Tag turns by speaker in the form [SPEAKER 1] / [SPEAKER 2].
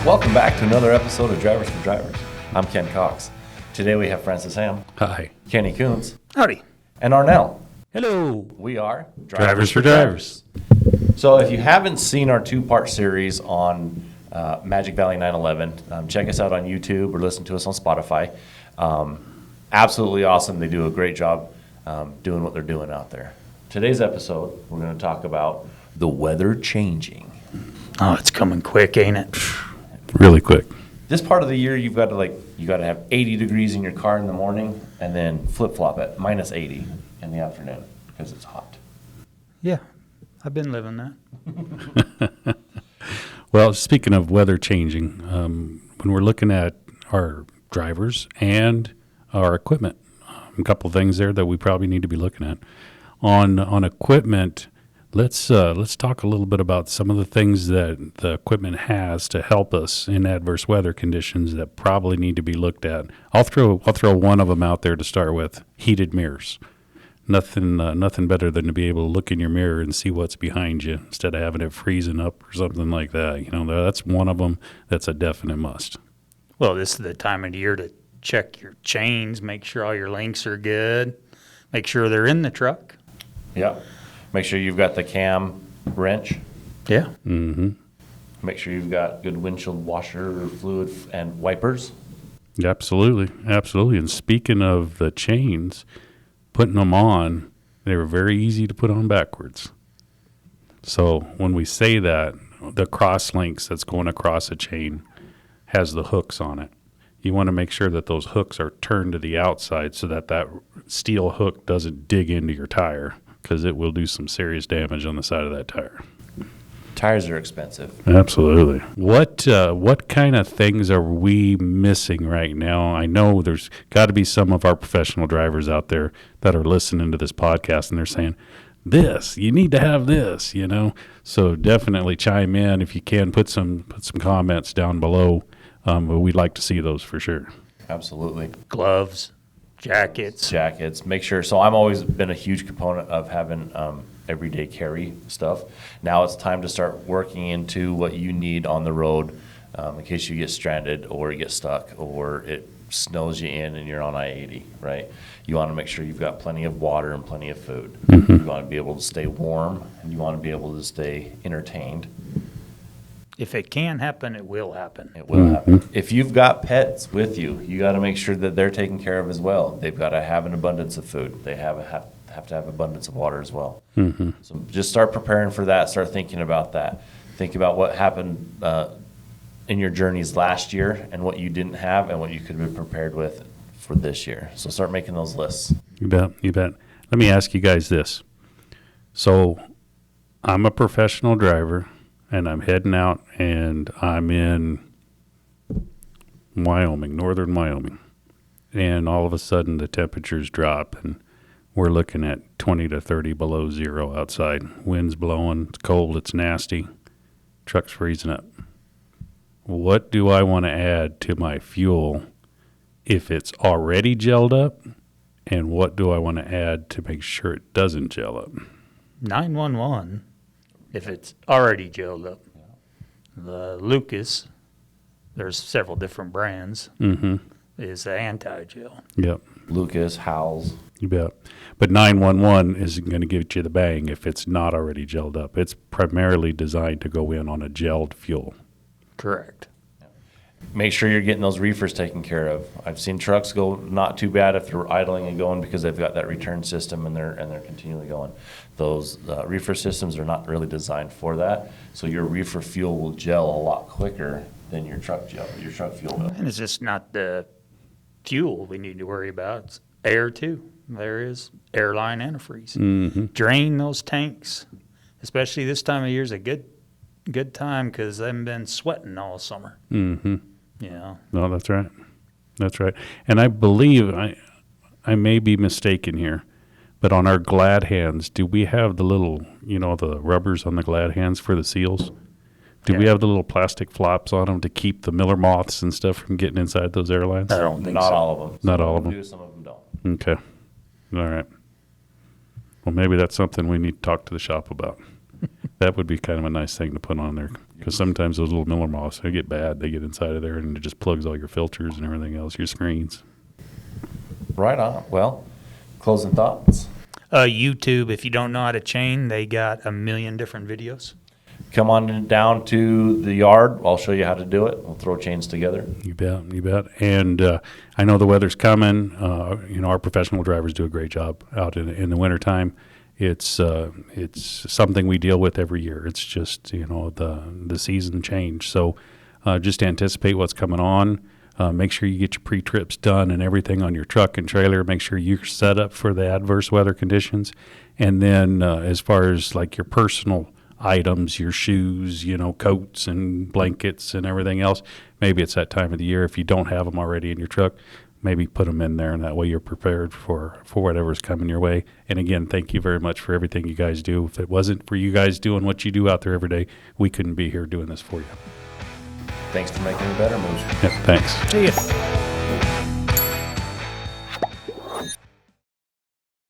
[SPEAKER 1] Welcome back to another episode of Drivers for Drivers. I'm Ken Cox. Today we have Francis Hamm.
[SPEAKER 2] Hi.
[SPEAKER 1] Kenny Kuntz.
[SPEAKER 3] Howdy.
[SPEAKER 1] And Arnell.
[SPEAKER 2] Hello.
[SPEAKER 1] We are
[SPEAKER 2] Drivers for Drivers.
[SPEAKER 1] So if you haven't seen our two-part series on Magic Valley 911, check us out on YouTube or listen to us on Spotify. Absolutely awesome. They do a great job doing what they're doing out there. Today's episode, we're going to talk about the weather changing.
[SPEAKER 3] Oh, it's coming quick, ain't it?
[SPEAKER 2] Really quick.
[SPEAKER 1] This part of the year, you got to have 80 degrees in your car in the morning, and then flip-flop at minus 80 in the afternoon because it's hot.
[SPEAKER 3] Yeah, I've been living that.
[SPEAKER 2] Well, speaking of weather changing, when we're looking at our drivers and our equipment, a couple of things there that we probably need to be looking at. On equipment, let's talk a little bit about some of the things that the equipment has to help us in adverse weather conditions that probably need to be looked at. I'll throw one of them out there to start with: heated mirrors. Nothing better than to be able to look in your mirror and see what's behind you instead of having it freezing up or something like that. You know, that's one of them. That's a definite must.
[SPEAKER 3] Well, this is the time of the year to check your chains, make sure all your links are good, make sure they're in the truck.
[SPEAKER 1] Yeah. Make sure you've got the cam wrench.
[SPEAKER 3] Yeah.
[SPEAKER 2] Mm-hmm.
[SPEAKER 1] Make sure you've got good windshield washer fluid and wipers.
[SPEAKER 2] Absolutely. And speaking of the chains, putting them on, they were very easy to put on backwards. So when we say that, the cross links that's going across a chain has the hooks on it. You want to make sure that those hooks are turned to the outside so that steel hook doesn't dig into your tire, because it will do some serious damage on the side of that tire.
[SPEAKER 1] Tires are expensive.
[SPEAKER 2] Absolutely. What kind of things are we missing right now? I know there's got to be some of our professional drivers out there that are listening to this podcast and they're saying, you need to have this, you know. So definitely chime in if you can. Put some comments down below. We'd like to see those for sure.
[SPEAKER 1] Absolutely.
[SPEAKER 3] Gloves, jackets.
[SPEAKER 1] Make sure. So I've always been a huge proponent of having everyday carry stuff. Now it's time to start working into what you need on the road in case you get stranded or you get stuck or it snows you in and you're on I-80, right? You want to make sure you've got plenty of water and plenty of food. Mm-hmm. You want to be able to stay warm and you want to be able to stay entertained.
[SPEAKER 3] If it can happen, it will happen.
[SPEAKER 1] It will happen. If you've got pets with you, you got to make sure that they're taken care of as well. They've got to have an abundance of food. They have to have abundance of water as well. Mm-hmm. So just start preparing for that. Start thinking about that. Think about what happened in your journeys last year and what you didn't have and what you could have been prepared with for this year. So start making those lists.
[SPEAKER 2] You bet. Let me ask you guys this. So I'm a professional driver. And I'm heading out, and I'm in Wyoming, northern Wyoming. And all of a sudden, the temperatures drop, and we're looking at 20 to 30 below zero outside. Wind's blowing, it's cold, it's nasty. Truck's freezing up. What do I want to add to my fuel if it's already gelled up? And what do I want to add to make sure it doesn't gel up?
[SPEAKER 3] 911. If it's already gelled up. The Lucas, there's several different brands, is the anti-gel.
[SPEAKER 2] Yep.
[SPEAKER 1] Lucas, Howells.
[SPEAKER 2] You bet. But 911 isn't going to give you the bang if it's not already gelled up. It's primarily designed to go in on a gelled fuel.
[SPEAKER 3] Correct.
[SPEAKER 1] Make sure you're getting those reefers taken care of. I've seen trucks go not too bad if they're idling and going because they've got that return system and they're continually going. Those reefer systems are not really designed for that, so your reefer fuel will gel a lot quicker than your truck fuel will.
[SPEAKER 3] And it's just not the fuel we need to worry about. It's air too. There is airline antifreeze. Mm-hmm. Drain those tanks, especially this time of year is a good time because they've been sweating all summer.
[SPEAKER 2] Mm-hmm.
[SPEAKER 3] Yeah.
[SPEAKER 2] No, that's right. And I believe, I may be mistaken here, but on our glad hands, do we have the little, the rubbers on the glad hands for the seals? Do we have the little plastic flops on them to keep the Miller moths and stuff from getting inside those airlines?
[SPEAKER 3] I don't think so.
[SPEAKER 1] Not all of them.
[SPEAKER 2] Not all of them.
[SPEAKER 1] Do, some of them don't.
[SPEAKER 2] Okay. All right. Well, maybe that's something we need to talk to the shop about. That would be kind of a nice thing to put on there. Because sometimes those little Miller moths, they get bad. They get inside of there and it just plugs all your filters and everything else, your screens.
[SPEAKER 1] Right on. Well, closing thoughts.
[SPEAKER 3] YouTube, if you don't know how to chain, they got a million different videos.
[SPEAKER 1] Come on down to the yard. I'll show you how to do it. We'll throw chains together.
[SPEAKER 2] You bet, you bet. And I know the weather's coming. Our professional drivers do a great job out in the wintertime. It's something we deal with every year. It's just, the season change. So just anticipate what's coming on. Make sure you get your pre-trips done and everything on your truck and trailer. Make sure you're set up for the adverse weather conditions. And then as far as like your personal items, your shoes, coats and blankets and everything else, maybe it's that time of the year. If you don't have them already in your truck, maybe put them in there, and that way you're prepared for whatever's coming your way. And again, thank you very much for everything you guys do. If it wasn't for you guys doing what you do out there every day, we couldn't be here doing this for you.
[SPEAKER 1] Thanks for making me better, Moose.
[SPEAKER 2] Yeah, thanks.
[SPEAKER 3] See ya.